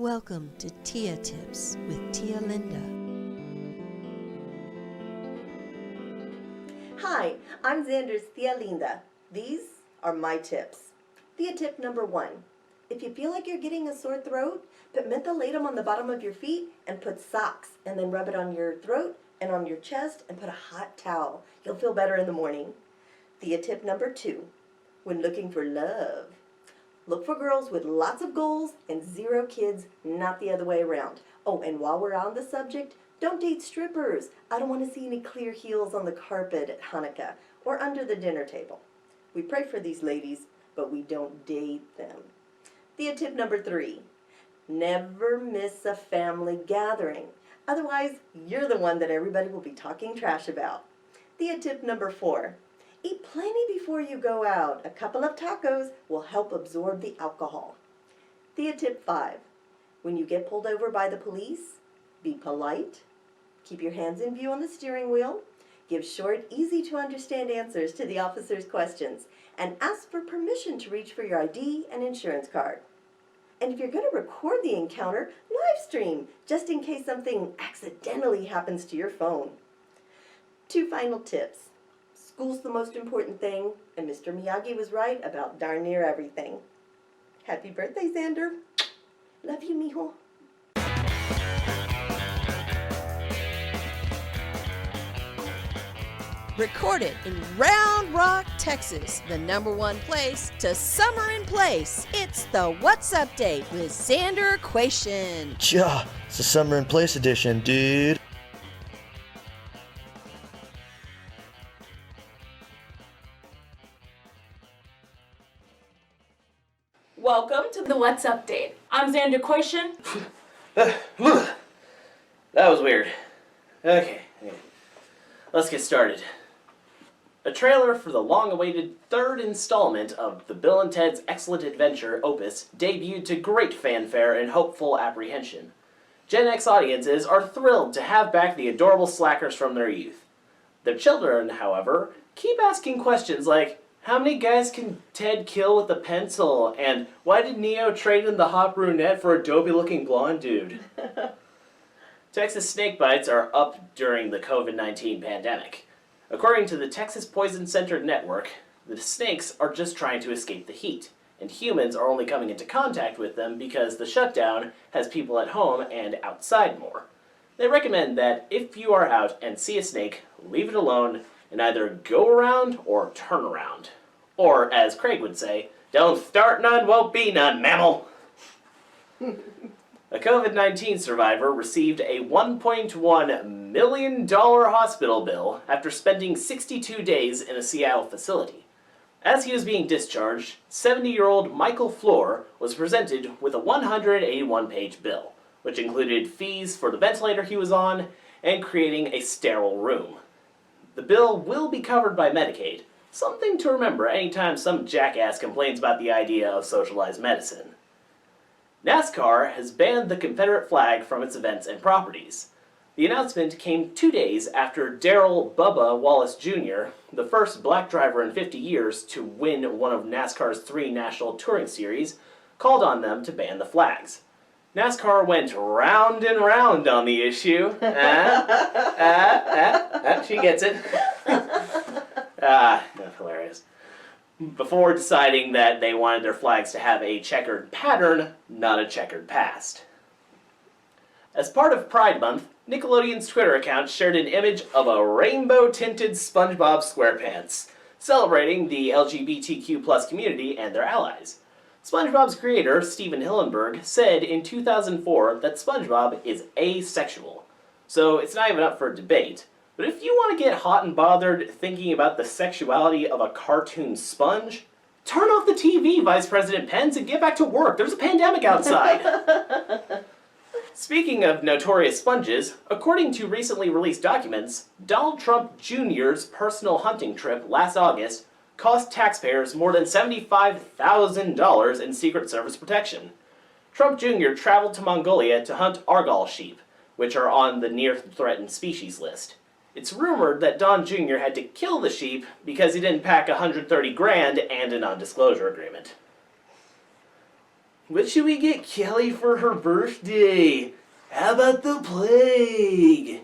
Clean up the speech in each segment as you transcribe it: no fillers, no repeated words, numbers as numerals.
Welcome to Tia Tips with Tia Linda. Hi, I'm Xander's Tia Linda. These are my tips. Tia tip number 1. If you feel like you're getting a sore throat, put mentholatum on the bottom of your feet and put socks and then rub it on your throat and on your chest and put a hot towel. You'll feel better in the morning. Tia tip number 2. When looking for love, look for girls with lots of goals and 0 kids, not the other way around. Oh, and while we're on the subject, don't date strippers. I don't want to see any clear heels on the carpet at Hanukkah or under the dinner table. We pray for these ladies, but we don't date them. Tia tip number 3. Never miss a family gathering. Otherwise, you're the one that everybody will be talking trash about. Tia tip number 4. Eat plenty before you go out. A couple of tacos will help absorb the alcohol. Tia tip 5. When you get pulled over by the police, be polite. Keep your hands in view on the steering wheel. Give short, easy to understand answers to the officer's questions. And ask for permission to reach for your ID and insurance card. And if you're going to record the encounter, live stream, just in case something accidentally happens to your phone. 2 final tips. School's the most important thing, and Mr. Miyagi was right about darn near everything. Happy birthday, Xander. Love you, mijo. Recorded in Round Rock, Texas, the #1 place to summer in place. It's the What's Update with Xander Quation. Yeah, it's the Summer in Place edition, dude. Welcome to the What's Update. I'm Xander Quation. That was weird. Okay, let's get started. A trailer for the long-awaited 3rd installment of the Bill and Ted's Excellent Adventure opus debuted to great fanfare and hopeful apprehension. Gen X audiences are thrilled to have back the adorable slackers from their youth. Their children, however, keep asking questions like, how many guys can Ted kill with a pencil? And why did Neo trade in the hot brunette for a dopey-looking blonde dude? Texas snake bites are up during the COVID-19 pandemic. According to the Texas Poison Center Network, the snakes are just trying to escape the heat, and humans are only coming into contact with them because the shutdown has people at home and outside more. They recommend that if you are out and see a snake, leave it alone and either go around or turn around. Or, as Craig would say, don't start none, won't be none, mammal! A COVID-19 survivor received a $1.1 million hospital bill after spending 62 days in a Seattle facility. As he was being discharged, 70-year-old Michael Floor was presented with a 181-page bill, which included fees for the ventilator he was on and creating a sterile room. The bill will be covered by Medicaid, something to remember anytime some jackass complains about the idea of socialized medicine. NASCAR has banned the Confederate flag from its events and properties. The announcement came 2 days after Darrell Bubba Wallace Jr., the first black driver in 50 years to win one of NASCAR's 3 national touring series, called on them to ban the flags. NASCAR went round and round on the issue. She gets it. That's hilarious. Before deciding that they wanted their flags to have a checkered pattern, not a checkered past. As part of Pride Month, Nickelodeon's Twitter account shared an image of a rainbow-tinted SpongeBob SquarePants, celebrating the LGBTQ+ community and their allies. SpongeBob's creator, Steven Hillenburg, said in 2004 that SpongeBob is asexual, so it's not even up for debate. But if you want to get hot and bothered thinking about the sexuality of a cartoon sponge, turn off the TV, Vice President Pence, and get back to work. There's a pandemic outside. Speaking of notorious sponges, according to recently released documents, Donald Trump Jr.'s personal hunting trip last August cost taxpayers more than $75,000 in Secret Service protection. Trump Jr. traveled to Mongolia to hunt Argal sheep, which are on the near-threatened species list. It's rumored that Don Jr. had to kill the sheep because he didn't pack $130,000 and a non-disclosure agreement. what should we get Kelly for her birthday? How about the plague?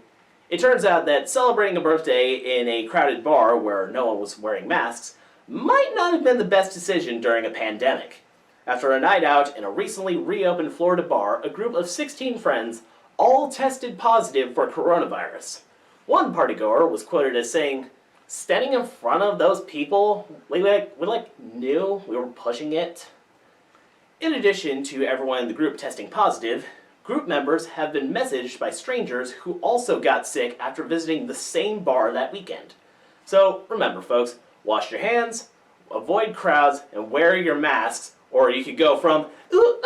It turns out that celebrating a birthday in a crowded bar where no one was wearing masks might not have been the best decision during a pandemic. After a night out in a recently reopened Florida bar, a group of 16 friends all tested positive for coronavirus. One partygoer was quoted as saying, "Standing in front of those people, we knew we were pushing it." In addition to everyone in the group testing positive, group members have been messaged by strangers who also got sick after visiting the same bar that weekend. So remember folks, wash your hands, avoid crowds, and wear your masks, or you could go from, ooh,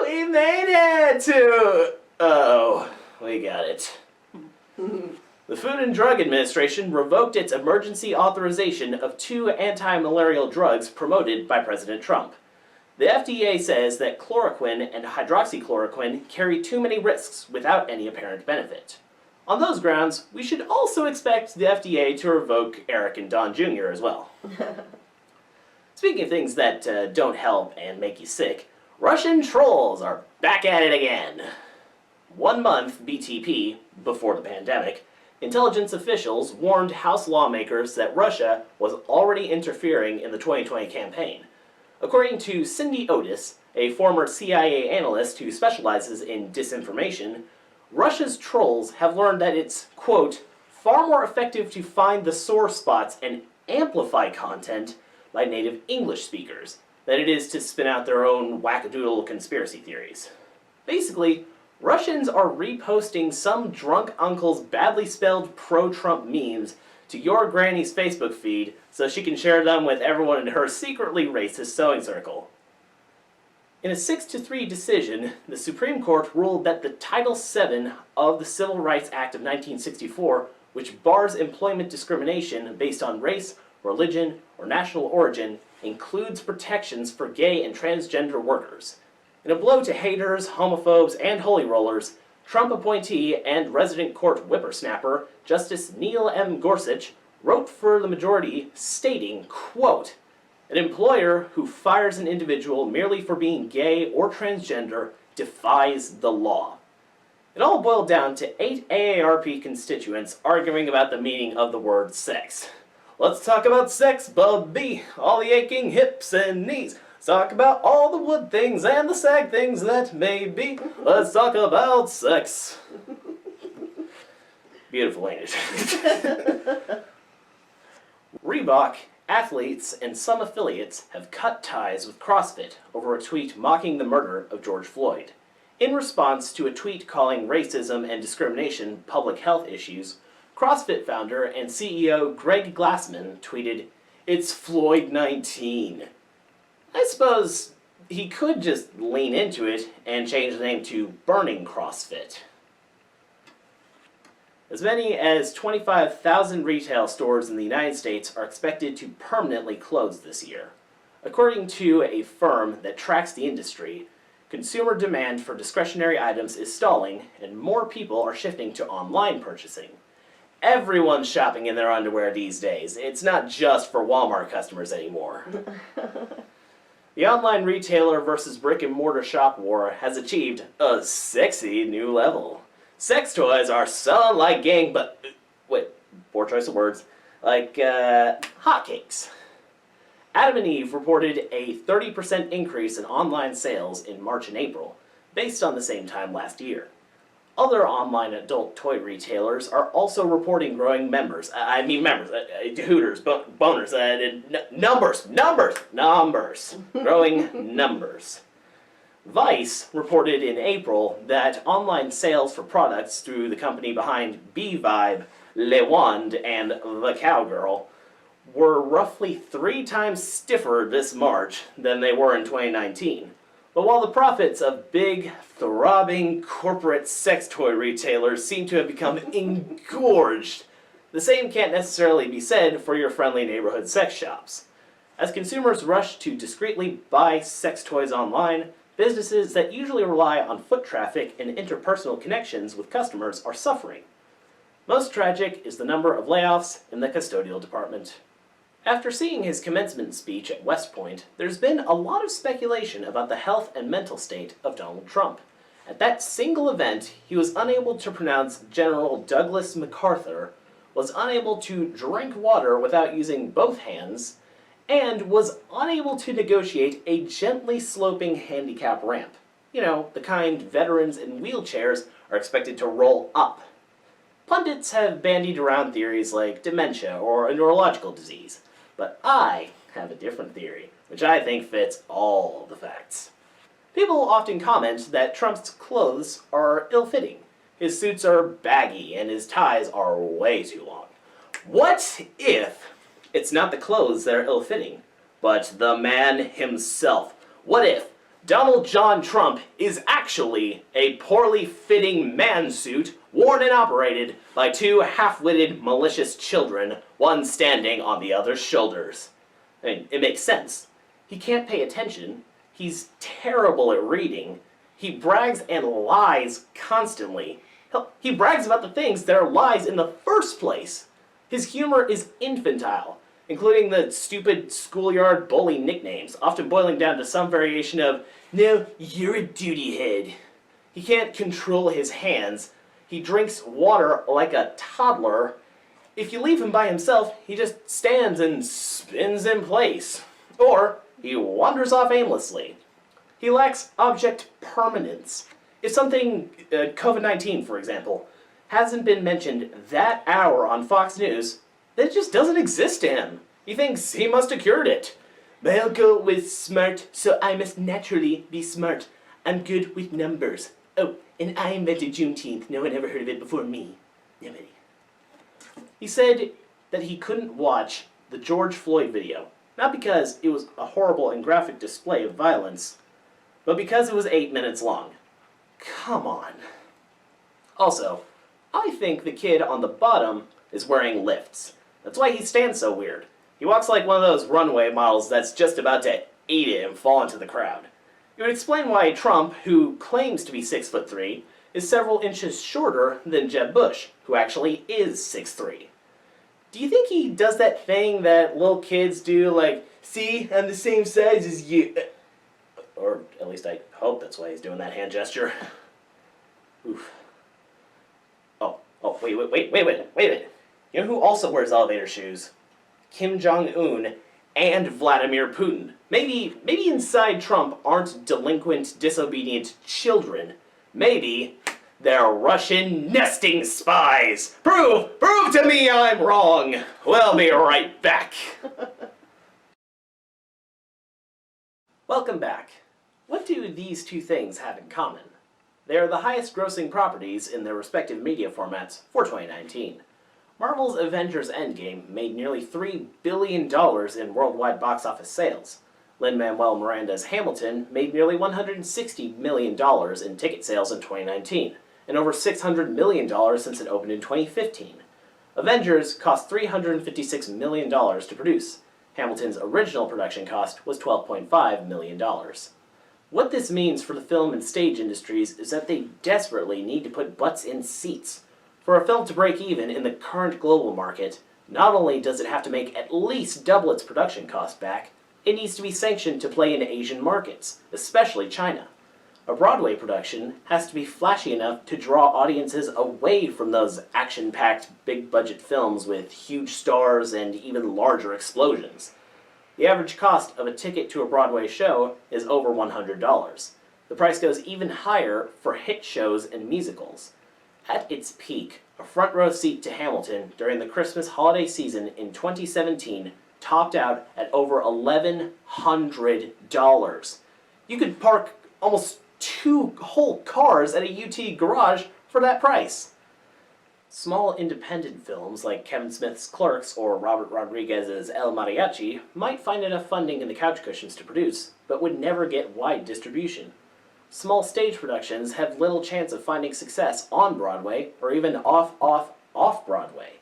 we made it, to, oh, we got it. The Food and Drug Administration revoked its emergency authorization of 2 anti-malarial drugs promoted by President Trump. The FDA says that chloroquine and hydroxychloroquine carry too many risks without any apparent benefit. On those grounds, we should also expect the FDA to revoke Eric and Don Jr. as well. Speaking of things that don't help and make you sick, Russian trolls are back at it again. 1 month BTP, before the pandemic, intelligence officials warned House lawmakers that Russia was already interfering in the 2020 campaign. According to Cindy Otis, a former CIA analyst who specializes in disinformation, Russia's trolls have learned that it's, quote, far more effective to find the sore spots and amplify content by native English speakers than it is to spin out their own wackadoodle conspiracy theories. Basically, Russians are reposting some drunk uncle's badly spelled pro-Trump memes to your granny's Facebook feed so she can share them with everyone in her secretly racist sewing circle. In a 6-3 decision, the Supreme Court ruled that the Title VII of the Civil Rights Act of 1964, which bars employment discrimination based on race, religion, or national origin, includes protections for gay and transgender workers. In a blow to haters, homophobes, and holy rollers, Trump appointee and resident court whippersnapper, Justice Neil M. Gorsuch, wrote for the majority, stating, quote, an employer who fires an individual merely for being gay or transgender defies the law. It all boiled down to 8 AARP constituents arguing about the meaning of the word sex. Let's talk about sex, Bubby, all the aching hips and knees. Let's talk about all the wood things and the sag things that may be. Let's talk about sex. Beautiful, ain't it? Reebok, athletes, and some affiliates have cut ties with CrossFit over a tweet mocking the murder of George Floyd. In response to a tweet calling racism and discrimination public health issues, CrossFit founder and CEO Greg Glassman tweeted, "It's Floyd-19." I suppose he could just lean into it and change the name to Burning CrossFit. As many as 25,000 retail stores in the United States are expected to permanently close this year. According to a firm that tracks the industry, consumer demand for discretionary items is stalling and more people are shifting to online purchasing. Everyone's shopping in their underwear these days. It's not just for Walmart customers anymore. The online retailer versus brick and mortar shop war has achieved a sexy new level. Sex toys are selling like poor choice of words, like hotcakes. Adam and Eve reported a 30% increase in online sales in March and April, based on the same time last year. Other online adult toy retailers are also reporting growing Hooters, boners, numbers, growing numbers. Vice reported in April that online sales for products through the company behind Beaver, Le Wand, and The Cowgirl were roughly 3 times stiffer this March than they were in 2019. But while the profits of big, throbbing corporate sex toy retailers seem to have become engorged, the same can't necessarily be said for your friendly neighborhood sex shops. As consumers rush to discreetly buy sex toys online, businesses that usually rely on foot traffic and interpersonal connections with customers are suffering. Most tragic is the number of layoffs in the custodial department. After seeing his commencement speech at West Point, there's been a lot of speculation about the health and mental state of Donald Trump. At that single event, he was unable to pronounce General Douglas MacArthur, was unable to drink water without using both hands, and was unable to negotiate a gently sloping handicap ramp. You know, the kind veterans in wheelchairs are expected to roll up. Pundits have bandied around theories like dementia or a neurological disease, but I have a different theory, which I think fits all the facts. People often comment that Trump's clothes are ill-fitting. His suits are baggy and his ties are way too long. What if it's not the clothes that are ill-fitting, but the man himself? What if Donald John Trump is actually a poorly fitting man suit worn and operated by two half-witted malicious children, one standing on the other's shoulders? I mean, it makes sense. He can't pay attention. He's terrible at reading. He brags and lies constantly. Hell, he brags about the things that are lies in the first place. His humor is infantile, including the stupid schoolyard bully nicknames, often boiling down to some variation of, "No, you're a duty head." He can't control his hands. He drinks water like a toddler. If you leave him by himself, he just stands and spins in place. Or he wanders off aimlessly. He lacks object permanence. If something, COVID-19 for example, hasn't been mentioned that hour on Fox News, then it just doesn't exist to him. He thinks he must have cured it. I'll go with smart, so I must naturally be smart. I'm good with numbers. Oh, and I invented Juneteenth. No one ever heard of it before me. Nobody. He said that he couldn't watch the George Floyd video, not because it was a horrible and graphic display of violence, but because it was 8 minutes long. Come on. Also, I think the kid on the bottom is wearing lifts. That's why he stands so weird. He walks like one of those runway models that's just about to eat it and fall into the crowd. It would explain why Trump, who claims to be 6'3", is several inches shorter than Jeb Bush, who actually is 6'3". Do you think he does that thing that little kids do, like, "See, I'm the same size as you"? Or at least I hope that's why he's doing that hand gesture. Oof. Wait a minute. You know who also wears elevator shoes? Kim Jong-un and Vladimir Putin. Maybe inside Trump aren't delinquent, disobedient children. Maybe they're Russian nesting spies. Prove to me I'm wrong. We'll be right back. Welcome back. What do these two things have in common? They are the highest grossing properties in their respective media formats for 2019. Marvel's Avengers Endgame made nearly $3 billion in worldwide box office sales. Lin-Manuel Miranda's Hamilton made nearly $160 million in ticket sales in 2019, and over $600 million since it opened in 2015. Avengers cost $356 million to produce. Hamilton's original production cost was $12.5 million. What this means for the film and stage industries is that they desperately need to put butts in seats. For a film to break even in the current global market, not only does it have to make at least double its production cost back, it needs to be sanctioned to play in Asian markets, especially China. A Broadway production has to be flashy enough to draw audiences away from those action-packed, big-budget films with huge stars and even larger explosions. The average cost of a ticket to a Broadway show is over $100. The price goes even higher for hit shows and musicals. At its peak, a front row seat to Hamilton during the Christmas holiday season in 2017 topped out at over $1,100. You could park almost 2 whole cars at a UT garage for that price. Small independent films like Kevin Smith's Clerks or Robert Rodriguez's El Mariachi might find enough funding in the couch cushions to produce, but would never get wide distribution. Small stage productions have little chance of finding success on Broadway or even off-Broadway.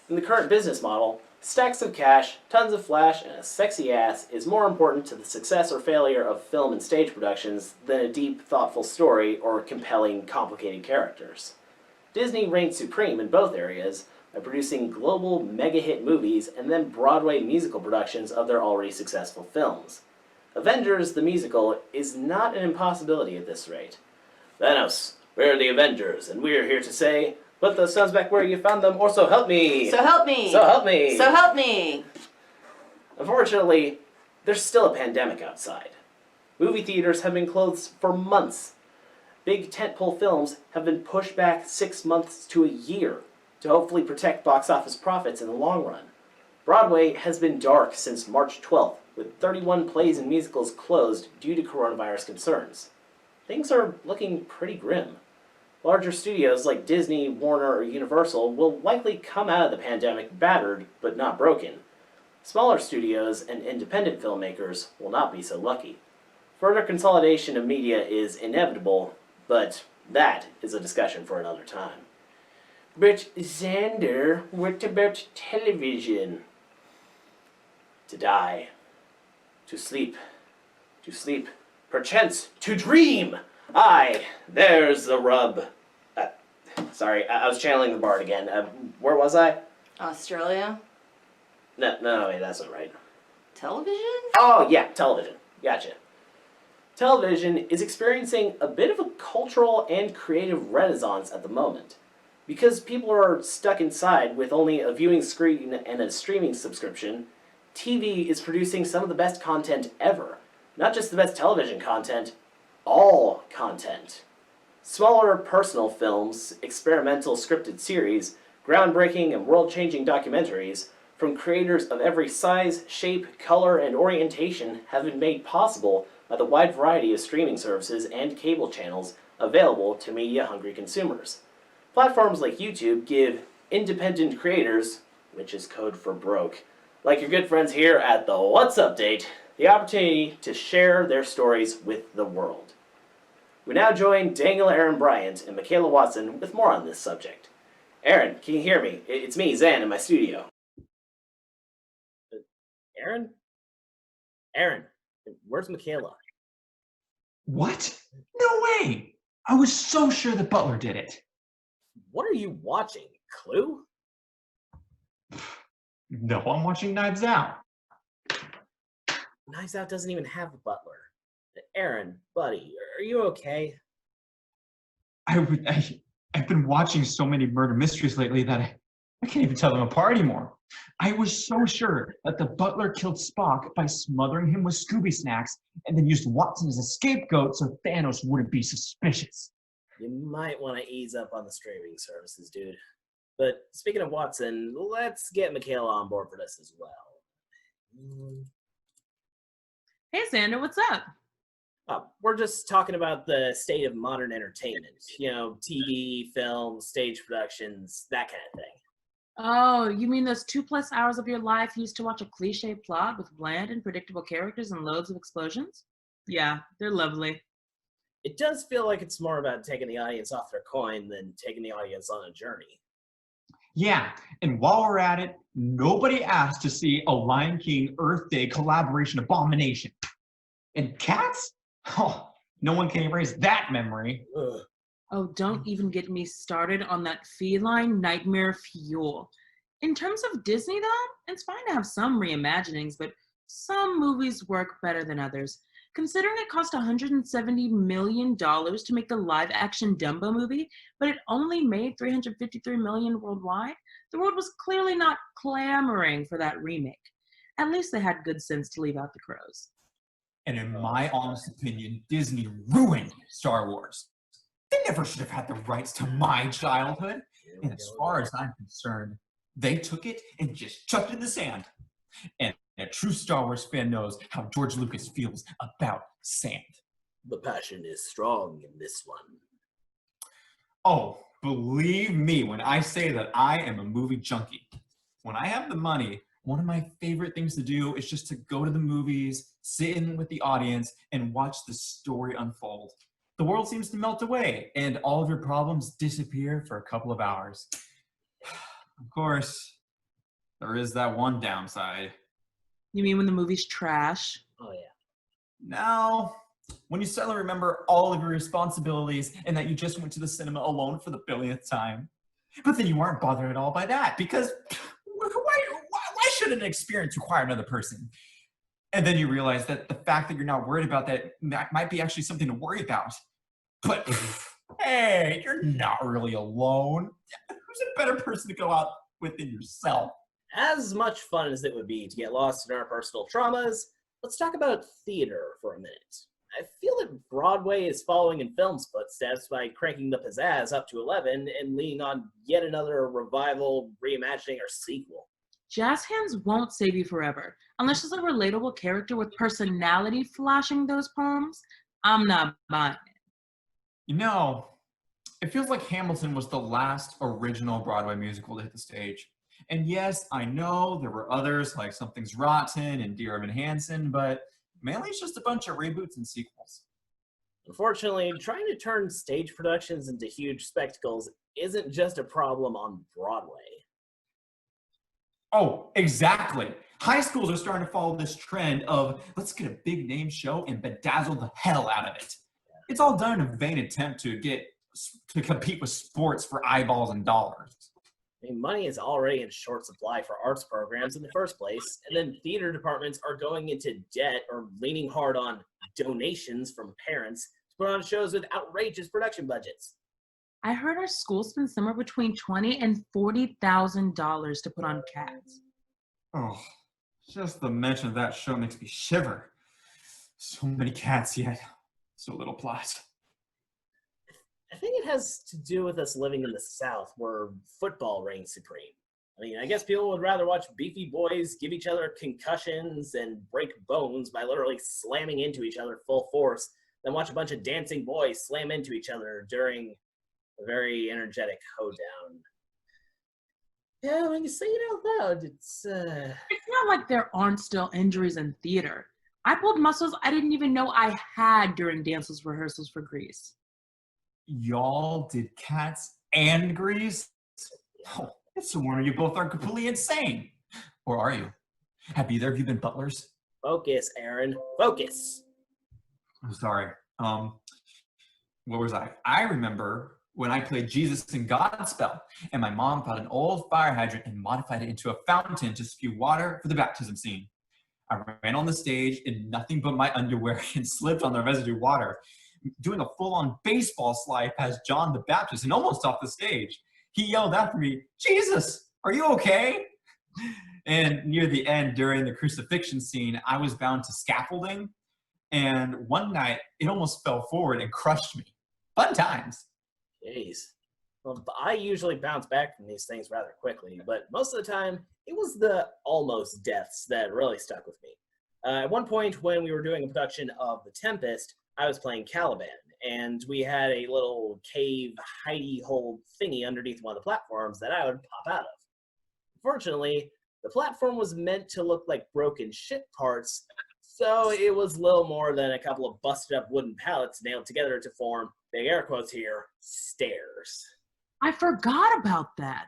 In the current business model, stacks of cash, tons of flash, and a sexy ass is more important to the success or failure of film and stage productions than a deep, thoughtful story or compelling, complicated characters. Disney reigns supreme in both areas, by producing global mega-hit movies and then Broadway musical productions of their already successful films. Avengers the Musical is not an impossibility at this rate. Thanos, we're the Avengers, and we're here to say, put those stones back where you found them, or so help me! So help me! So help me! So help me! Unfortunately, there's still a pandemic outside. Movie theaters have been closed for months. Big tentpole films have been pushed back 6 months to a year to hopefully protect box office profits in the long run. Broadway has been dark since March 12th, with 31 plays and musicals closed due to coronavirus concerns. Things are looking pretty grim. Larger studios like Disney, Warner, or Universal will likely come out of the pandemic battered but not broken. Smaller studios and independent filmmakers will not be so lucky. Further consolidation of media is inevitable, but that is a discussion for another time. But Xander, what about television? To die. To sleep, perchance to dream! Aye, there's the rub. Sorry, I was channeling the bard again. Where was I? Australia? No, wait, that's not right. Television? Oh, yeah, television. Gotcha. Television is experiencing a bit of a cultural and creative renaissance at the moment. Because people are stuck inside with only a viewing screen and a streaming subscription, TV is producing some of the best content ever. Not just the best television content, all content. Smaller personal films, experimental scripted series, groundbreaking and world-changing documentaries from creators of every size, shape, color, and orientation have been made possible by the wide variety of streaming services and cable channels available to media-hungry consumers. Platforms like YouTube give independent creators, which is code for broke, like your good friends here at the What's Update, the opportunity to share their stories with the world. We now join Daniel Aaron Bryant and Michaela Watson with more on this subject. Aaron, can you hear me? It's me, Zan, in my studio. Aaron? Aaron, where's Michaela? What? No way! I was so sure the butler did it. What are you watching? Clue? No, I'm watching Knives Out. Knives Out doesn't even have a butler. Aaron, buddy, are you okay? I've been watching so many murder mysteries lately that I can't even tell them apart anymore. I was so sure that the butler killed Spock by smothering him with Scooby snacks and then used Watson as a scapegoat so Thanos wouldn't be suspicious. You might want to ease up on the streaming services, dude. But speaking of Watson, let's get Michaela on board for this as well. Hey, Xander, what's up? We're just talking about the state of modern entertainment. You know, TV, film, stage productions, that kind of thing. Oh, you mean those 2+ hours of your life used to watch a cliche plot with bland and predictable characters and loads of explosions? Yeah, they're lovely. It does feel like it's more about taking the audience off their coin than taking the audience on a journey. Yeah, and while we're at it, nobody asked to see a Lion King Earth Day collaboration abomination. And Cats? Oh, no one can erase that memory. Ugh. Oh, don't even get me started on that feline nightmare fuel. In terms of Disney, though, it's fine to have some reimaginings, but some movies work better than others. Considering it cost $170 million to make the live-action Dumbo movie, but it only made $353 million worldwide, the world was clearly not clamoring for that remake. At least they had good sense to leave out the crows. And in my honest opinion, Disney ruined Star Wars. They never should have had the rights to my childhood. And as far as I'm concerned, they took it and just chucked it in the sand. And a true Star Wars fan knows how George Lucas feels about sand. The passion is strong in this one. Oh, believe me when I say that I am a movie junkie. When I have the money, one of my favorite things to do is just to go to the movies, sit in with the audience, and watch the story unfold. The world seems to melt away, and all of your problems disappear for a couple of hours. Of course, there is that one downside. You mean when the movie's trash? Oh, yeah. Now, when you suddenly remember all of your responsibilities and that you just went to the cinema alone for the billionth time. But then you aren't bothered at all by that because why should an experience require another person? And then you realize that the fact that you're not worried about that might be actually something to worry about. But hey, you're not really alone. Who's a better person to go out with than yourself? As much fun as it would be to get lost in our personal traumas, let's talk about theater for a minute. I feel that Broadway is following in film's footsteps by cranking the pizzazz up to 11 and leaning on yet another revival, reimagining, or sequel. Jazz hands won't save you forever. Unless there's a relatable character with personality flashing those poems, I'm not buying it. You know, it feels like Hamilton was the last original Broadway musical to hit the stage. And yes, I know there were others like Something's Rotten and Dear Evan Hansen, but mainly it's just a bunch of reboots and sequels. Unfortunately, trying to turn stage productions into huge spectacles isn't just a problem on Broadway. Oh, exactly. High schools are starting to follow this trend of let's get a big name show and bedazzle the hell out of it. It's all done in a vain attempt to compete with sports for eyeballs and dollars. I mean, money is already in short supply for arts programs in the first place, and then theater departments are going into debt or leaning hard on donations from parents to put on shows with outrageous production budgets. I heard our school spends somewhere between $20,000 and $40,000 to put on Cats. Oh, just the mention of that show makes me shiver. So many cats yet, so little plot. I think it has to do with us living in the South where football reigns supreme. I mean, I guess people would rather watch beefy boys give each other concussions and break bones by literally slamming into each other full force than watch a bunch of dancing boys slam into each other during a very energetic hoedown. Yeah, when you say it out loud, it's not like there aren't still injuries in theater. I pulled muscles I didn't even know I had during dances rehearsals for Grease. Y'all did Cats and Grease? Oh, it's a wonder you both aren't completely insane. Or are you? Have either of you been butlers? Focus, Aaron. Focus. I'm sorry. What was I? I remember when I played Jesus in Godspell, and my mom found an old fire hydrant and modified it into a fountain to spew water for the baptism scene. I ran on the stage in nothing but my underwear and slipped on the residue water, doing a full-on baseball slide past John the Baptist and almost off the stage. He yelled after me, "Jesus, are you okay?" And near the end, during the crucifixion scene, I was bound to scaffolding, and one night it almost fell forward and crushed me. Fun times. Jeez. Well, I usually bounce back from these things rather quickly, but most of the time, it was the almost deaths that really stuck with me. At one point, when we were doing a production of The Tempest, I was playing Caliban, and we had a little cave hidey hole thingy underneath one of the platforms that I would pop out of. Fortunately, the platform was meant to look like broken ship parts, so it was little more than a couple of busted up wooden pallets nailed together to form, big air quotes here, stairs. I forgot about that.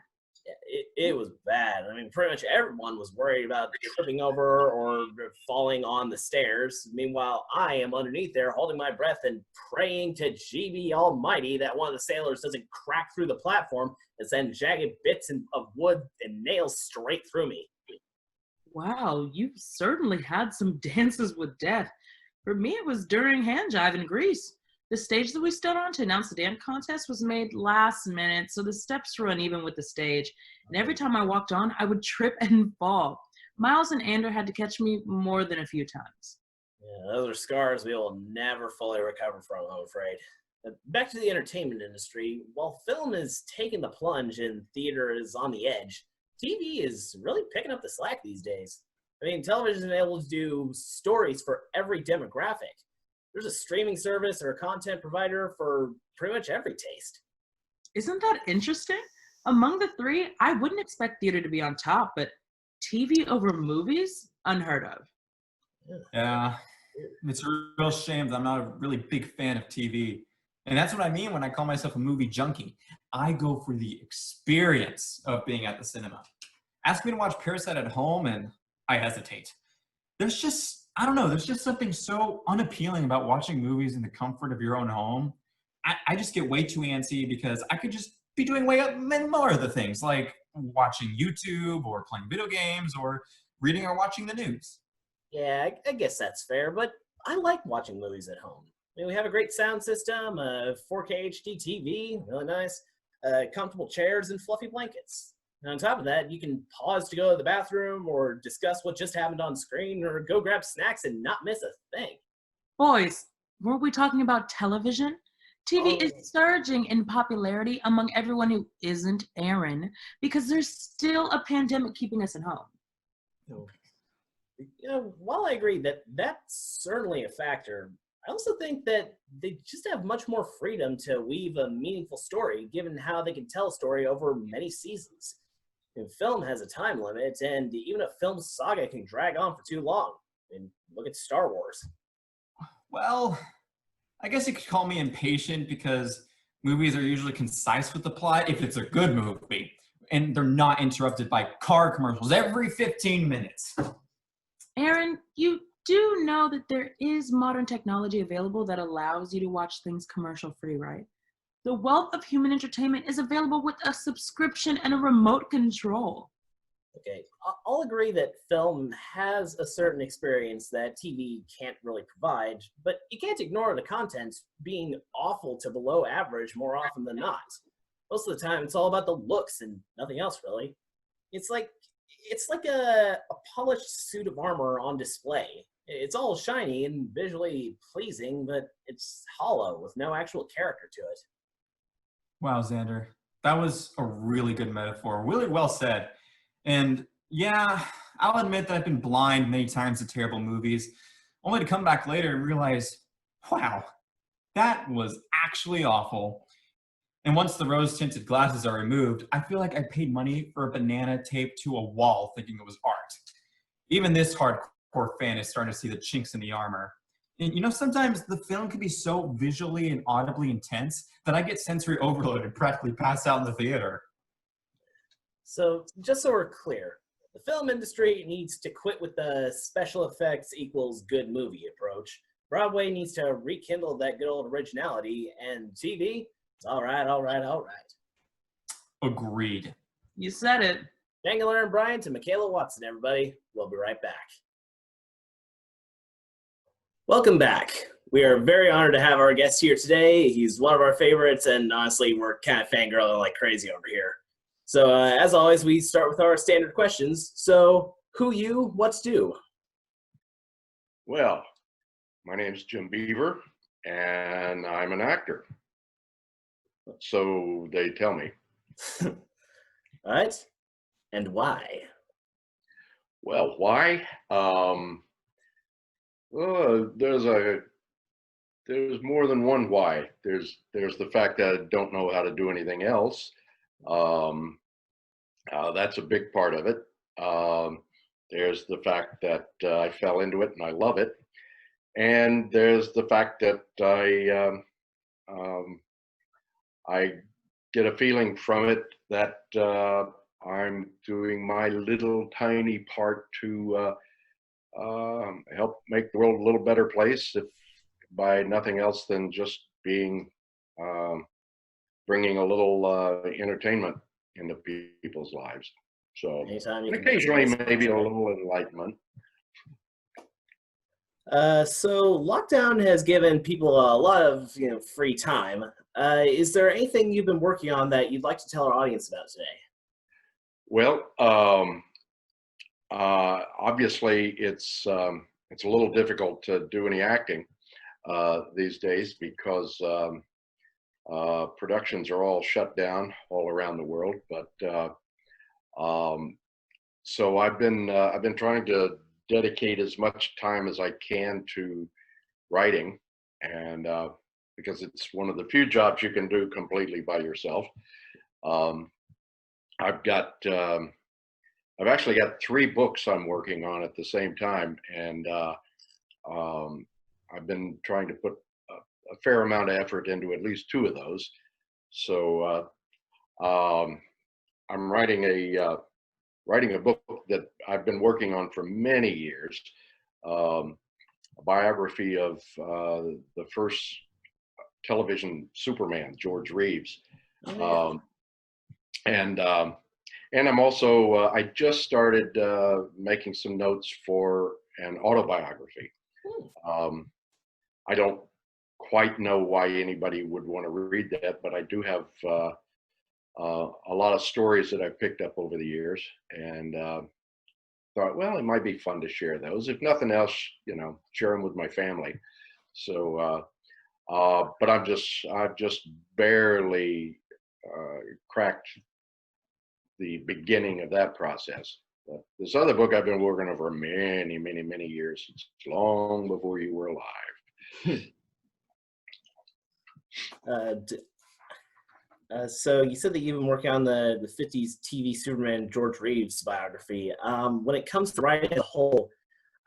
It was bad. I mean, pretty much everyone was worried about tripping over or falling on the stairs. Meanwhile, I am underneath there holding my breath and praying to GB Almighty that one of the sailors doesn't crack through the platform and send jagged bits of wood and nails straight through me. Wow, you certainly had some dances with death. For me, it was during hand jive in Greece. The stage that we stood on to announce the dance contest was made last minute, so the steps were uneven with the stage. And every time I walked on, I would trip and fall. Miles and Andrew had to catch me more than a few times. Yeah, those are scars we will never fully recover from, I'm afraid. But back to the entertainment industry, while film is taking the plunge and theater is on the edge, TV is really picking up the slack these days. I mean, television is able to do stories for every demographic. There's a streaming service or a content provider for pretty much every taste. Isn't that interesting? Among the three, I wouldn't expect theater to be on top, but TV over movies? Unheard of. Yeah, it's a real shame that I'm not a really big fan of TV. And that's what I mean when I call myself a movie junkie. I go for the experience of being at the cinema. Ask me to watch Parasite at home and I hesitate. There's just something so unappealing about watching movies in the comfort of your own home. I just get way too antsy because I could just be doing way many more other things, like watching YouTube or playing video games or reading or watching the news. Yeah, I guess that's fair, but I like watching movies at home. I mean, we have a great sound system, a 4K HD TV, really nice, comfortable chairs, and fluffy blankets. And on top of that, you can pause to go to the bathroom or discuss what just happened on screen or go grab snacks and not miss a thing. Boys, weren't we talking about television? TV Oh, is surging in popularity among everyone who isn't Aaron because there's still a pandemic keeping us at home. no. While I agree that that's certainly a factor, I also think that they just have much more freedom to weave a meaningful story, given how they can tell a story over many seasons. And film has a time limit, and even a film saga can drag on for too long. And look at Star Wars. Well, I guess you could call me impatient because movies are usually concise with the plot if it's a good movie, and they're not interrupted by car commercials every 15 minutes. Aaron, you do know that there is modern technology available that allows you to watch things commercial free, right? The wealth of human entertainment is available with a subscription and a remote control. Okay, I'll agree that film has a certain experience that TV can't really provide, but you can't ignore the content being awful to below average more often than not. Most of the time, it's all about the looks and nothing else, really. It's like a polished suit of armor on display. It's all shiny and visually pleasing, but it's hollow with no actual character to it. Wow, Xander, that was a really good metaphor. Really well said. And yeah, I'll admit that I've been blind many times to terrible movies, only to come back later and realize, wow, that was actually awful. And once the rose-tinted glasses are removed, I feel like I paid money for a banana taped to a wall thinking it was art. Even this hardcore fan is starting to see the chinks in the armor. And sometimes the film can be so visually and audibly intense that I get sensory overload and practically pass out in the theater. So, just so we're clear, the film industry needs to quit with the special effects equals good movie approach. Broadway needs to rekindle that good old originality, and TV, it's all right, all right, all right. Agreed. You said it. Dangler and Bryant and Michaela Watson, everybody. We'll be right back. Welcome back. We are very honored to have our guest here today. He's one of our favorites, and honestly, we're kind of fangirling like crazy over here. So, as always, we start with our standard questions. So, who you, what's due? Well, my name's Jim Beaver, and I'm an actor. So they tell me. All right. And why? Well, why? There's more than one why. There's the fact that I don't know how to do anything else. That's a big part of it. There's the fact that I fell into it and I love it. And there's the fact that I get a feeling from it that I'm doing my little tiny part to help make the world a little better place, if by nothing else than just being bringing a little entertainment into people's lives. So, Anytime you and can make occasionally something maybe a special. little enlightenment. So lockdown has given people a lot of free time. Is there anything you've been working on that you'd like to tell our audience about today? Well, obviously it's a little difficult to do any acting these days because productions are all shut down all around the world. But so I've been trying to dedicate as much time as I can to writing, and because it's one of the few jobs you can do completely by yourself. I've actually got 3 books I'm working on at the same time, and I've been trying to put a fair amount of effort into at least 2 of those. So I'm writing a book that I've been working on for many years, a biography of the first television Superman, George Reeves. and I'm also I just started making some notes for an autobiography. I don't quite know why anybody would want to read that, but I do have a lot of stories that I've picked up over the years, and thought, well, it might be fun to share those. If nothing else, share them with my family. So, but I've just barely cracked the beginning of that process. But this other book I've been working on for many, many, many years. It's long before you were alive. So you said that you've been working on the 50s TV Superman George Reeves biography. When it comes to writing as a whole,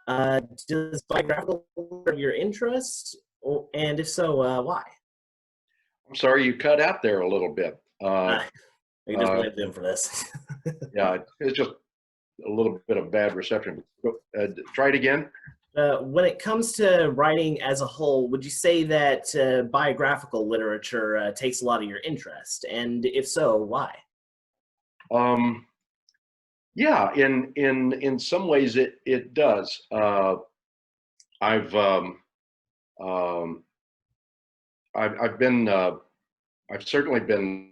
does biographical have your interest? And if so, why? I'm sorry, you cut out there a little bit. I can just blame them for this. Yeah, it's just a little bit of bad reception. Try it again. When it comes to writing as a whole, would you say that biographical literature takes a lot of your interest? And if so, why? Yeah, in some ways it does. I've certainly been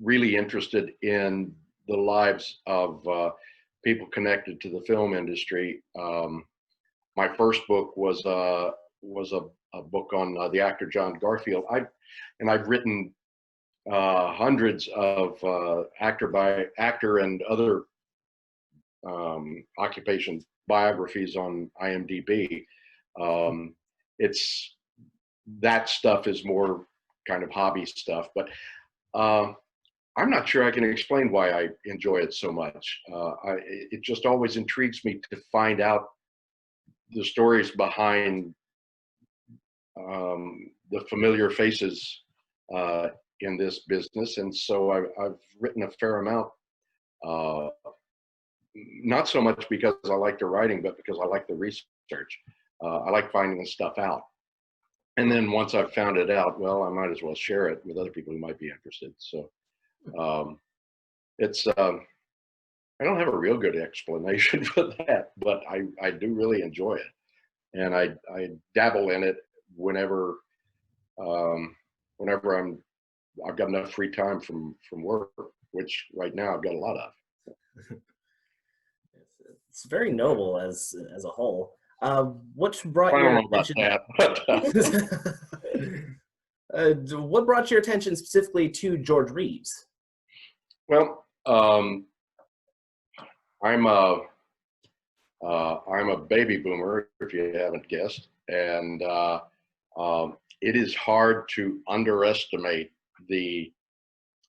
really interested in the lives of people connected to the film industry. My first book was a book on the actor John Garfield. I've written hundreds of actor and other occupation biographies on IMDb. It's that stuff is more kind of hobby stuff, but I'm not sure I can explain why I enjoy it so much. It just always intrigues me to find out the stories behind the familiar faces in this business, and so I've written a fair amount. Not so much because I like the writing, but because I like the research. I like finding this stuff out. And then once I've found it out, well, I might as well share it with other people who might be interested. So it's I don't have a real good explanation for that, but I do really enjoy it, and I dabble in it whenever whenever I've got enough free time from work, which right now I've got a lot of. It's very noble as a whole. What brought I your don't know about attention? that. What brought your attention specifically to George Reeves? Well, I'm a baby boomer, if you haven't guessed, and it is hard to underestimate the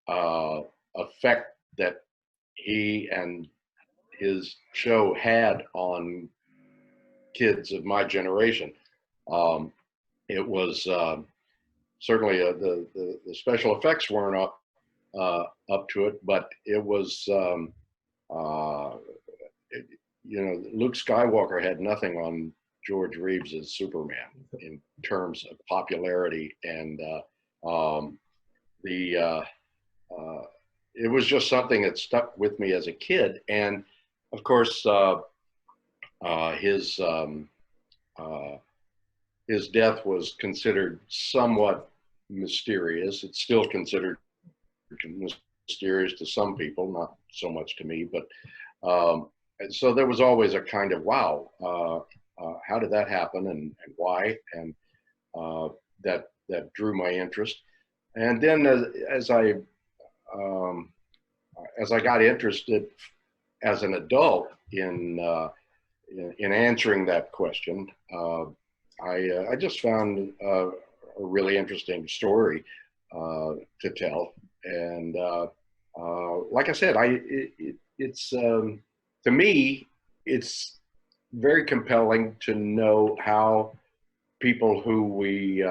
effect that he and his show had on kids of my generation. It was certainly the special effects weren't up to it, but it was Luke Skywalker had nothing on George Reeves as Superman in terms of popularity, and it was just something that stuck with me as a kid. And of course, his death was considered somewhat mysterious. It's still considered mysterious to some people, not so much to me. But and so there was always a kind of wow, how did that happen, and why? And that drew my interest. And then as I got interested as an adult in answering that question, I just found a really interesting story to tell. And like I said, it's to me, it's very compelling to know how people who we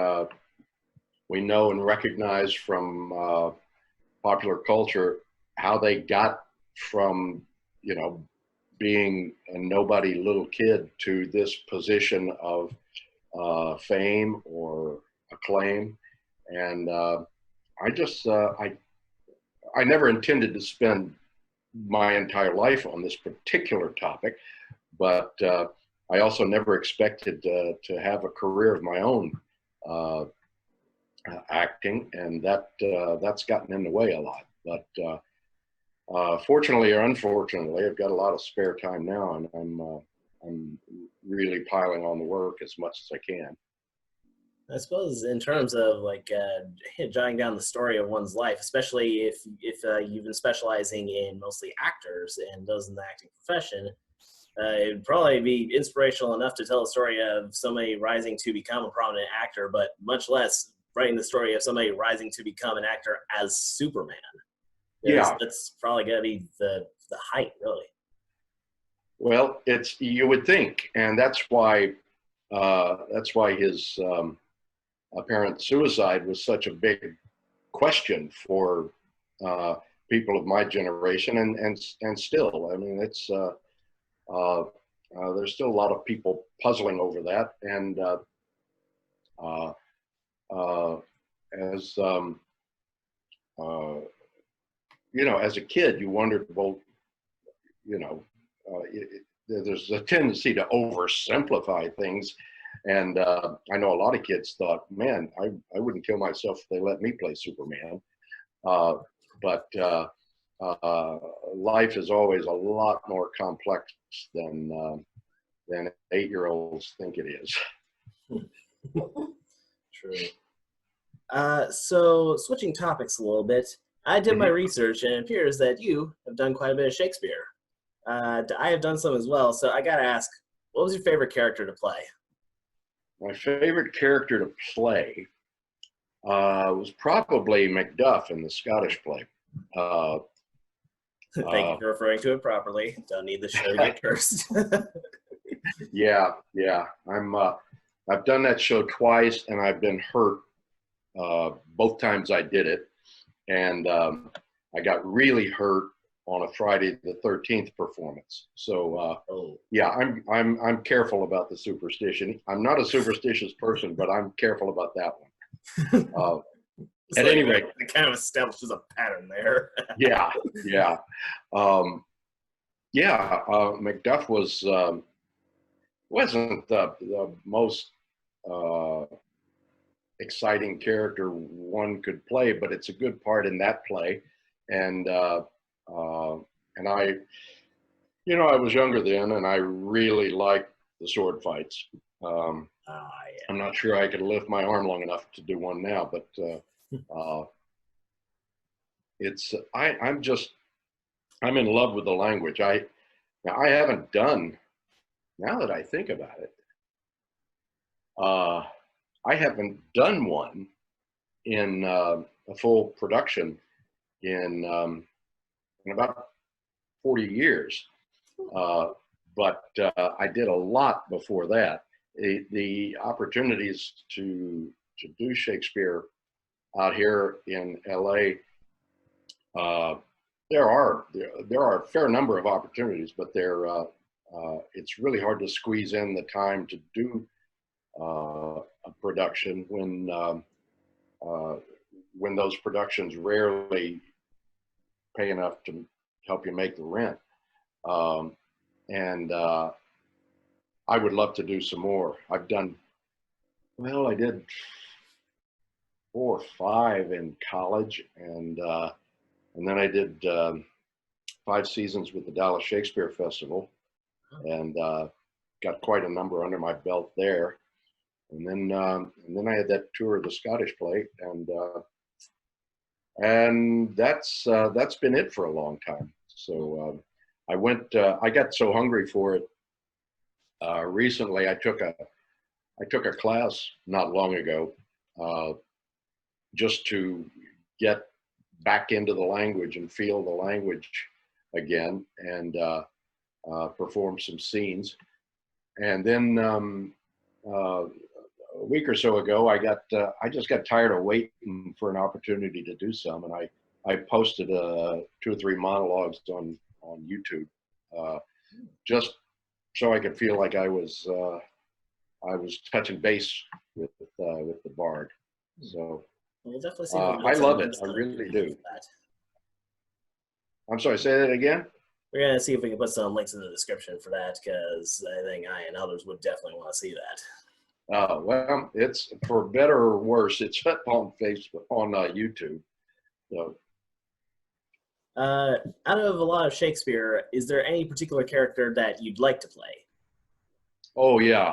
know and recognize from popular culture, how they got from being a nobody little kid to this position of fame or acclaim. And I just I never intended to spend my entire life on this particular topic, but I also never expected to have a career of my own acting, and that's gotten in the way a lot. But fortunately or unfortunately, I've got a lot of spare time now, and I'm really piling on the work as much as I can. I suppose in terms of like jotting down the story of one's life, especially if you've been specializing in mostly actors and those in the acting profession, it'd probably be inspirational enough to tell a story of somebody rising to become a prominent actor, but much less writing the story of somebody rising to become an actor as Superman. Yeah, that's probably gonna be the height, really. well, you would think, and that's why his apparent suicide was such a big question for people of my generation, and still, I mean, it's there's still a lot of people puzzling over that, and as you know, as a kid, you wondered, well, you know, there's a tendency to oversimplify things. And I know a lot of kids thought, man, I wouldn't kill myself if they let me play Superman. But life is always a lot more complex than 8-year-olds think it is. True. So switching topics a little bit, I did my research, and it appears that you have done quite a bit of Shakespeare. I have done some as well, so I gotta ask, what was your favorite character to play? My favorite character to play was probably Macduff in the Scottish play. Thank you for referring to it properly. Don't need the show to get cursed. Yeah. I've done that show twice, and I've been hurt both times I did it, and I got really hurt on a Friday the 13th performance. So yeah, I'm careful about the superstition. I'm not a superstitious person, but I'm careful about that one. At any rate, it kind of establishes a pattern there. yeah. Macduff wasn't the most exciting character one could play, but it's a good part in that play. And I, you know, I was younger then, and I really liked the sword fights. Yeah. I'm not sure I could lift my arm long enough to do one now, but I'm in love with the language. I haven't done, now that I think about it, I haven't done one in a full production in about 40 years. But I did a lot before that. The opportunities to do Shakespeare out here in LA, there are a fair number of opportunities, but it's really hard to squeeze in the time to do a production when those productions rarely pay enough to help you make the rent. And I would love to do some more. I did 4 or 5 in college, and then I did 5 seasons with the Dallas Shakespeare Festival, and got quite a number under my belt there. And then I had that tour of the Scottish play, and that's been it for a long time. So I got so hungry for it. Recently, I took a class not long ago, just to get back into the language and feel the language again, and perform some scenes. And then a week or so ago, I just got tired of waiting for an opportunity to do some, and I posted 2 or 3 monologues on YouTube, just so I could feel like I was touching base with the Bard. So We'll definitely see I love it. I really do. I'm sorry, say that again? We're going to see if we can put some links in the description for that, because I think I and others would definitely want to see that. Well, it's for better or worse. It's on Facebook, on YouTube. So, Out of a lot of Shakespeare, is there any particular character that you'd like to play? oh yeah,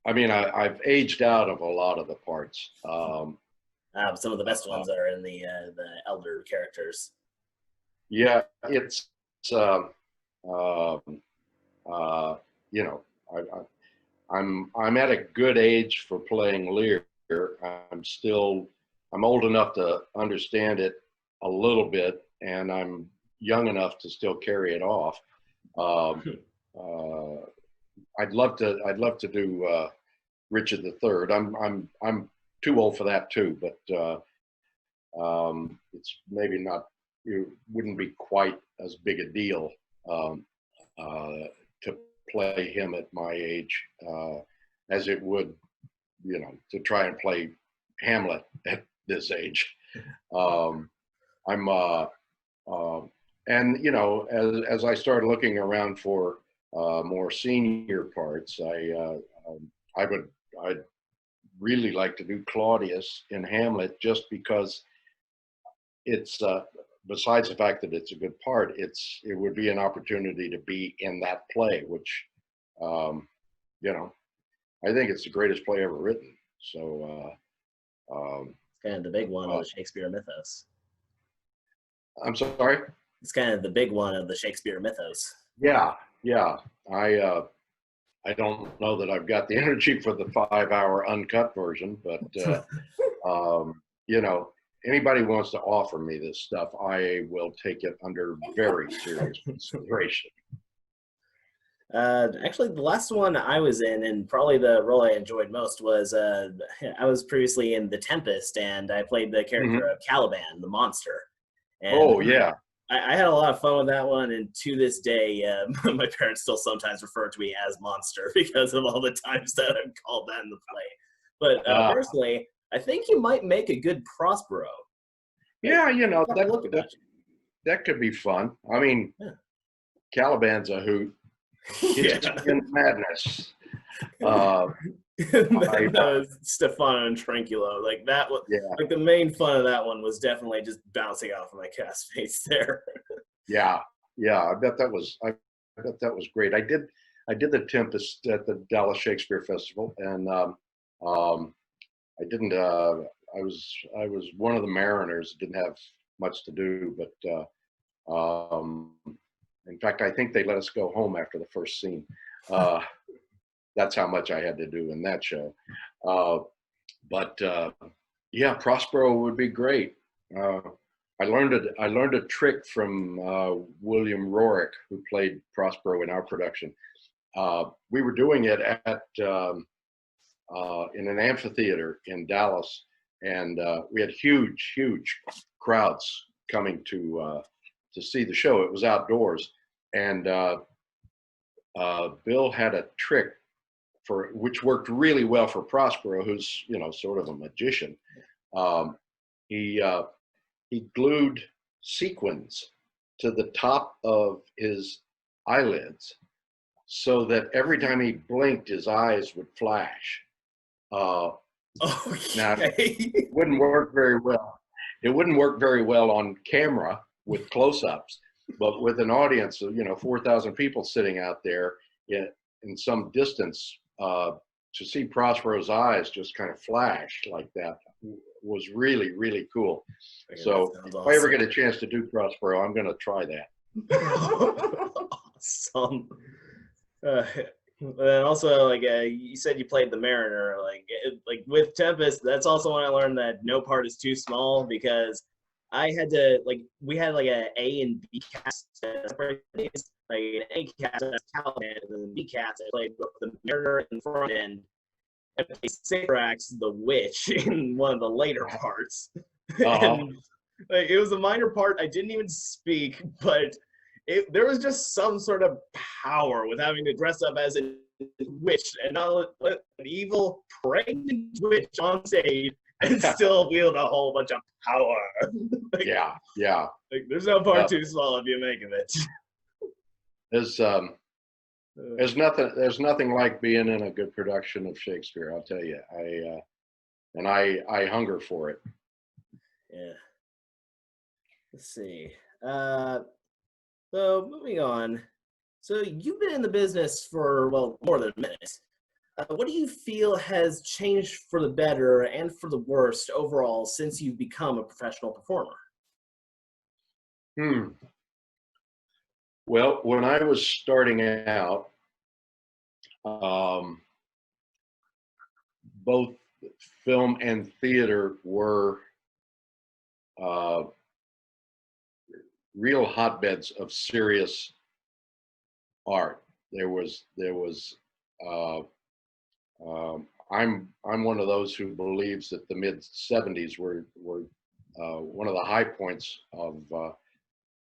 I've aged out of a lot of the parts. Some of the best ones are in the elder characters. Yeah, it's you know, I'm at a good age for playing Lear. I'm old enough to understand it a little bit, and I'm young enough to still carry it off. I'd love to do Richard III. I'm too old for that too, but it's maybe not. It wouldn't be quite as big a deal to play him at my age as it would, to try and play Hamlet at this age. And as I started looking around for more senior parts, I'd really like to do Claudius in Hamlet, just because it's besides the fact that it's a good part, it would be an opportunity to be in that play, which I think it's the greatest play ever written. So it's kind of the big one of the Shakespeare mythos. I'm sorry? It's kind of the big one of the Shakespeare mythos. Yeah. I don't know that I've got the energy for the 5-hour uncut version, but anybody wants to offer me this stuff, I will take it under very serious consideration. Actually, the last one I was in, and probably the role I enjoyed most, was I was previously in The Tempest, and I played the character of Caliban, the monster. And oh, yeah. I had a lot of fun with that one, and to this day, my parents still sometimes refer to me as Monster because of all the times that I've called that in the play. But personally, I think you might make a good Prospero. Yeah, that could be fun. I mean, yeah. Caliban's a hoot. It's in madness. That was Stefano and Tranquillo. Like that was, like the main fun of that one was definitely just bouncing off of my cat's face there. Yeah. I bet that was great. I did The Tempest at the Dallas Shakespeare Festival, and I didn't. I was one of the mariners. Didn't have much to do, but in fact, I think they let us go home after the first scene. That's how much I had to do in that show. But Prospero would be great. I learned a trick from William Rourke, who played Prospero in our production. We were doing it at in an amphitheater in Dallas, and we had huge crowds coming to see the show. It was outdoors, and Bill had a trick which worked really well for Prospero, who's sort of a magician. He glued sequins to the top of his eyelids, so that every time he blinked, his eyes would flash. Now, it wouldn't work very well. It wouldn't work very well on camera with close-ups, but with an audience of 4,000 people sitting out there in some distance, to see Prospero's eyes just kind of flash like that was really, really cool. So if I ever get a chance to do Prospero, I'm going to try that. Awesome. And also, like you said, you played the Mariner. Like with Tempest, that's also when I learned that no part is too small, because I had to we had a A and B cast. Like an A cast as Caliban, and then B cast I played both the Mariner in the front end, and I played Sycorax the Witch in one of the later parts. And it was a minor part. I didn't even speak, but there was just some sort of power with having to dress up as a witch and not let an evil pregnant witch on stage and still wield a whole bunch of power. Like, yeah. like, there's no part too small if you make of it. There's nothing like being in a good production of Shakespeare. I'll tell you. I hunger for it. Yeah. Let's see. So moving on. So you've been in the business for, well, more than a minute. What do you feel has changed for the better and for the worst overall since you've become a professional performer? Well, when I was starting out, both film and theater were real hotbeds of serious art. There was I'm one of those who believes that the mid '70s were one of the high points of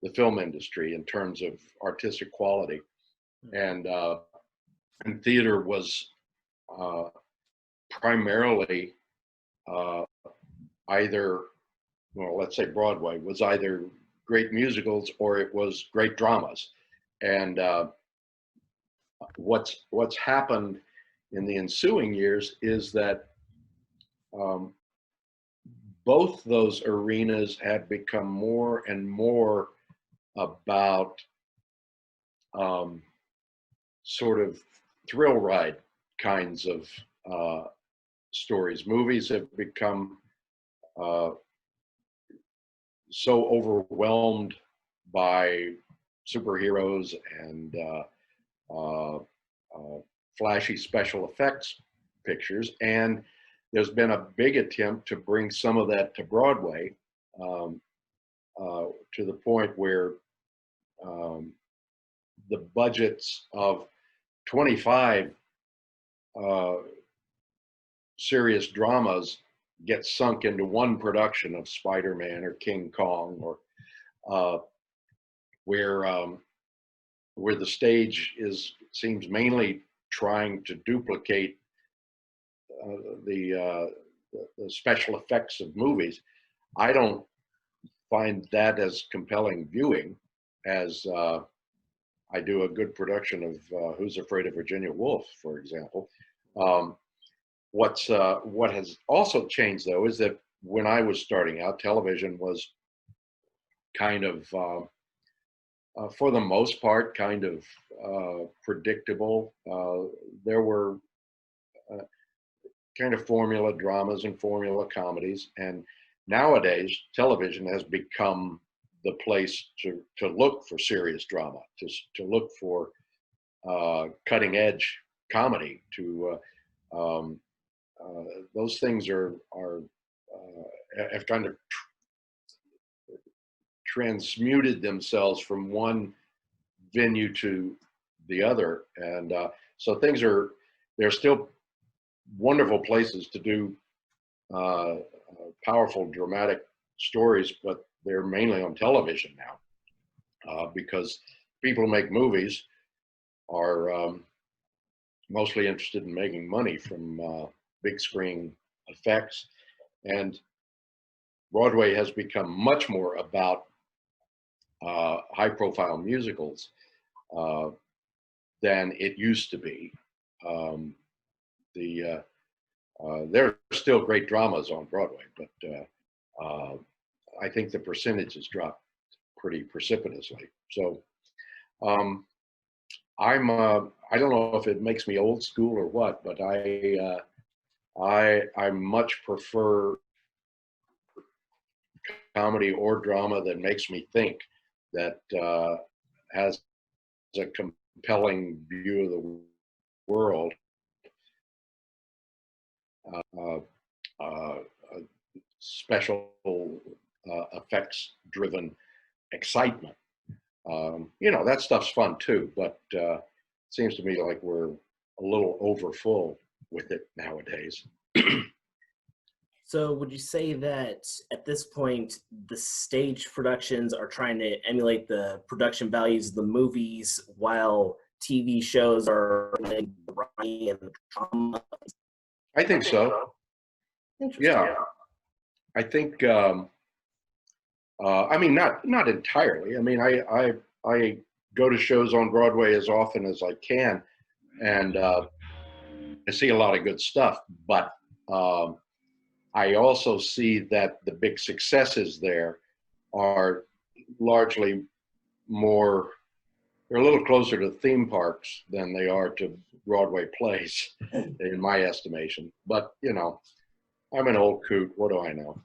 the film industry in terms of artistic quality, and theater was primarily either, well, let's say Broadway was either great musicals or it was great dramas, and what's happened in the ensuing years is that both those arenas have become more and more about sort of thrill ride kinds of stories. Movies have become so overwhelmed by superheroes and flashy special effects pictures, and there's been a big attempt to bring some of that to Broadway, to the point where the budgets of 25 serious dramas get sunk into one production of Spider-Man or King Kong, or where the stage seems mainly trying to duplicate the special effects of movies. I don't find that as compelling viewing as I do a good production of Who's Afraid of Virginia Woolf, for example. What has also changed, though, is that when I was starting out, television was kind of, for the most part, kind of predictable. There were kind of formula dramas and formula comedies, and nowadays television has become the place to look for serious drama, to look for cutting edge comedy. Those things have kind of transmuted themselves from one venue to the other, and so they're still wonderful places to do powerful dramatic stories, but they're mainly on television now, because people who make movies are mostly interested in making money from big screen effects, and Broadway has become much more about high profile musicals than it used to be. There are still great dramas on Broadway, but I think the percentages dropped pretty precipitously. So I don't know if it makes me old school or what, but I much prefer comedy or drama that makes me think, that has a compelling view of the world, special effects driven excitement. That stuff's fun too, but it seems to me like we're a little overfull with it nowadays. So would you say that at this point, the stage productions are trying to emulate the production values of the movies, while TV shows are like variety and drama? I think so. Interesting. Yeah. I think I mean not entirely. I mean I go to shows on Broadway as often as I can, and I see a lot of good stuff. But I also see that the big successes there are largely more, they're a little closer to theme parks than they are to Broadway plays, in my estimation. But, you know, I'm an old coot. What do I know?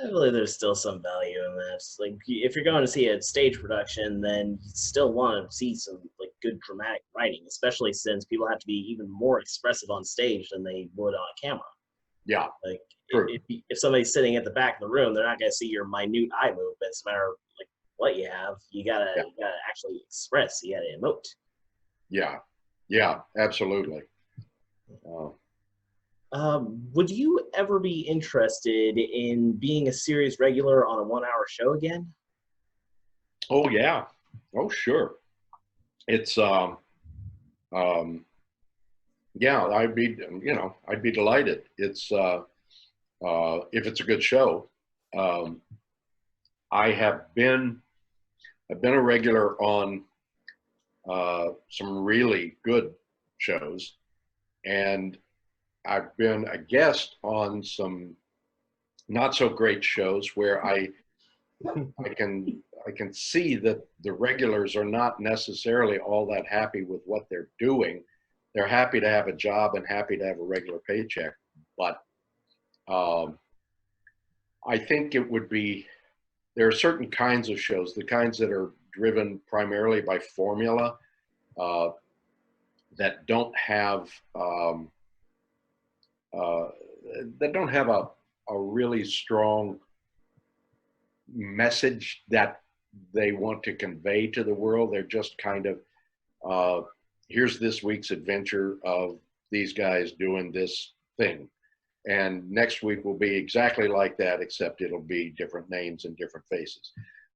I believe there's still some value in that. Like, if you're going to see a stage production, then you still want to see some like good dramatic writing, especially since people have to be even more expressive on stage than they would on camera. Yeah, Like, true. if somebody's sitting at the back of the room, they're not going to see your minute eye movements, no matter like what you have. You gotta actually express. You gotta emote. Yeah, absolutely. Would you ever be interested in being a series regular on a 1 hour show again? Oh yeah. Oh sure. It's yeah, I'd be delighted. It's if it's a good show. Um, I've been a regular on some really good shows, and I've been a guest on some not so great shows where I can see that the regulars are not necessarily all that happy with what they're doing. They're happy to have a job and happy to have a regular paycheck, but I think it would be, there are certain kinds of shows, the kinds that are driven primarily by formula, uh, that don't have uh, a really strong message that they want to convey to the world. They're just kind of, here's this week's adventure of these guys doing this thing. And next week will be exactly like that, except it'll be different names and different faces.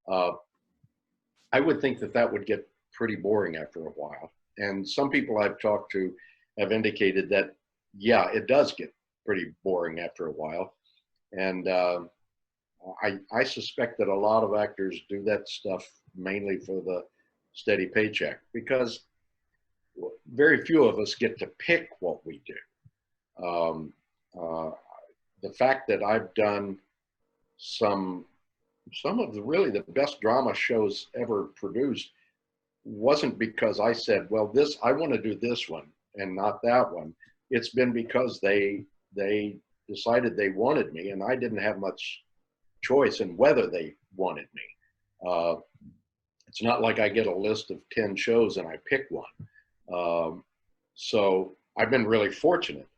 I would think that that would get pretty boring after a while. And some people I've talked to have indicated that, yeah, it does get pretty boring after a while. And I suspect that a lot of actors do that stuff mainly for the steady paycheck, because very few of us get to pick what we do. The fact that I've done some of the really the best drama shows ever produced wasn't because I said, well, this, I want to do this one and not that one. It's been because they decided they wanted me, and I didn't have much choice in whether they wanted me. It's not like I get a list of 10 shows and I pick one. So I've been really fortunate,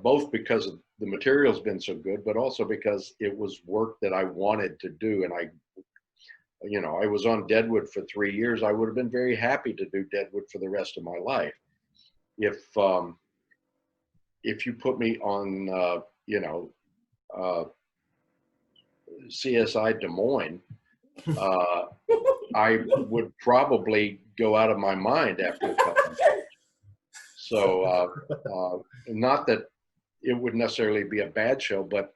both because the material's been so good, but also because it was work that I wanted to do. And I was on Deadwood for 3 years. I would have been very happy to do Deadwood for the rest of my life. If you put me on, CSI Des Moines, I would probably go out of my mind after a couple of years. So, not that it would necessarily be a bad show, but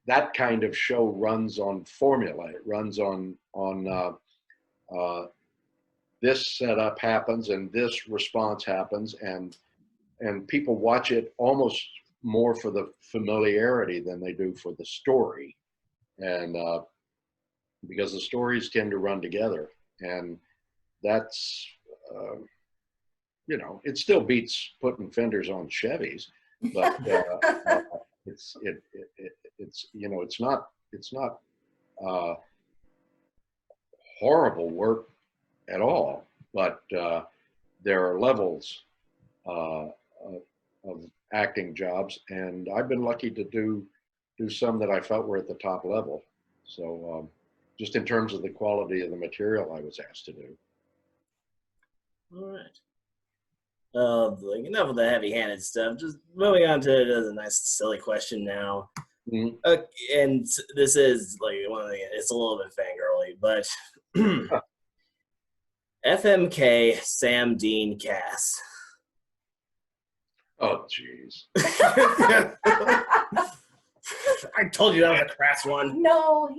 that kind of show runs on formula. It runs on this setup happens and this response happens, and people watch it almost more for the familiarity than they do for the story, and because the stories tend to run together, and that's it still beats putting fenders on Chevys, but it's not horrible work at all, but there are levels of acting jobs, and I've been lucky to do some that I felt were at the top level. So just in terms of the quality of the material I was asked to do. All right. Like, enough of the heavy-handed stuff. Just moving on to a nice, silly question now. Mhm. And this is like one of the. It's a little bit fangirly, but FMK Sam Dean Cass. Oh, jeez. I told you that was a crass one. No,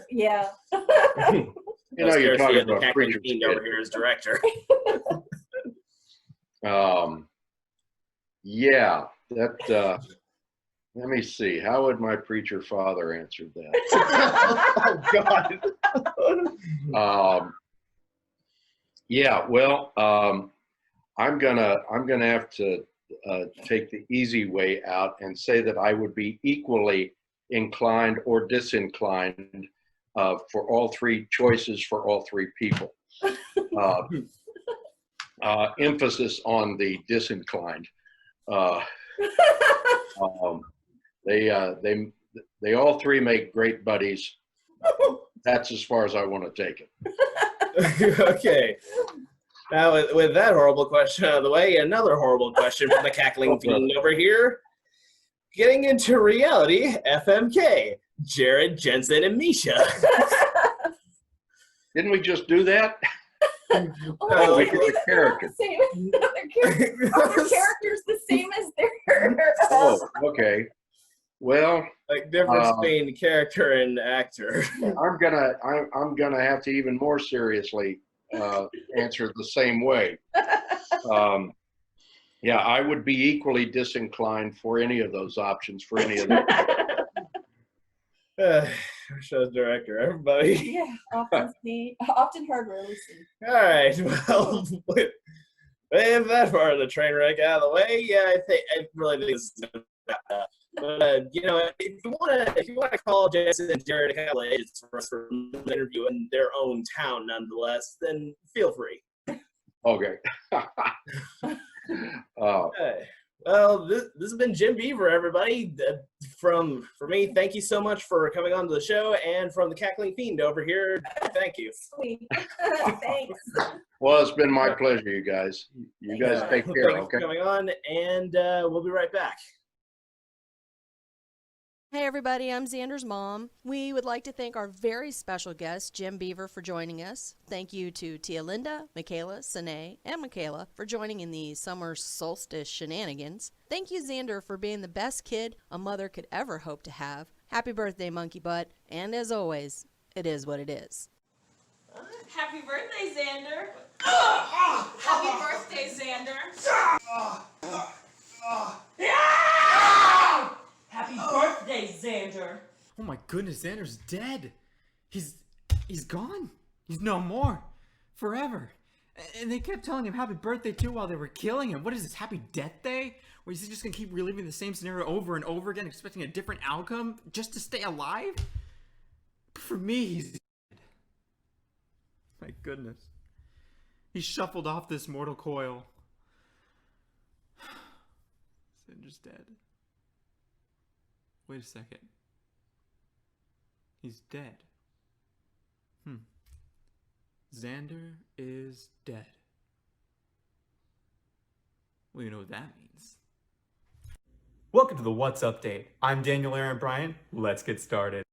yeah. You know, you're talking the about cackling preacher's fiend kid. over here as director. Yeah, that. Let me see. How would my preacher father answer that? Oh God. Yeah. Well, I'm gonna have to take the easy way out and say that I would be equally inclined or disinclined for all three choices for all three people. Emphasis on the disinclined. They all three make great buddies. That's as far as I want to take it. Okay. Now, with that horrible question out of the way, another horrible question from the cackling fiend over here. Getting into reality, FMK, Jared, Jensen, and Misha. Didn't we just do that? Oh, We did the character. Are their characters the same as their? Oh, okay. Well, Like difference between character and actor. I'm gonna have to even more seriously answer the same way. Yeah, I would be equally disinclined for any of those options for any of them. Show's director, everybody. Yeah, often heard, rarely seen. All right, well, with that part of the train wreck out of the way, yeah, I really think this is but you know, if you want to call Jason and Jared a couple of agents for us for an interview in their own town, nonetheless, then feel free. Okay. Okay. Well, this has been Jim Beaver, everybody. For me, thank you so much for coming on to the show, and from the cackling fiend over here, thank you. Sweet. Thanks. Well, it's been my pleasure, you guys. You guys take care, Thank you for okay? coming on, and we'll be right back. Hey everybody, I'm Xander's mom. We would like to thank our very special guest, Jim Beaver, for joining us. Thank you to Tia Linda, Michaela, Sine, and Michaela for joining in the summer solstice shenanigans. Thank you, Xander, for being the best kid a mother could ever hope to have. Happy birthday, monkey butt. And as always, it is what it is. Happy birthday, Xander. Happy birthday, Xander. Happy birthday, Xander. Oh my goodness, Xander's dead. He's gone. He's no more. Forever. And they kept telling him happy birthday too while they were killing him. What is this, happy death day? Or is he just gonna keep reliving the same scenario over and over again, expecting a different outcome just to stay alive? But for me, he's dead. My goodness. He shuffled off this mortal coil. Xander's dead. Wait a second. He's dead. Xander is dead. Well, you know what that means. Welcome to the What's Update. I'm Daniel Aaron Bryan. Let's get started.